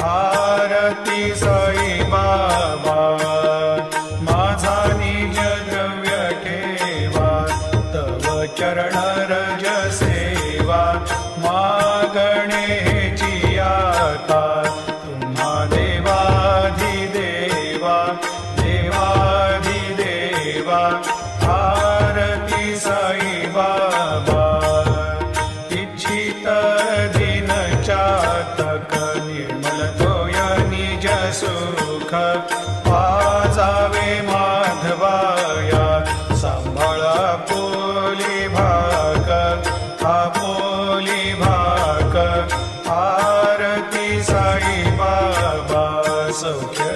आरती साई बाबा माझा निज द्रव्य ठेवा तव चरण रज सेवा मागणेची आता तुम्हा देवाधिदेवा देवाधिदेवा आरती साई बाबा इच्छित दिन चातक निर्मल तोय निज सुख पाजावे माधवाया सांभाळा पोली भाग आपोली भाग आरती साई बाबा सौख्य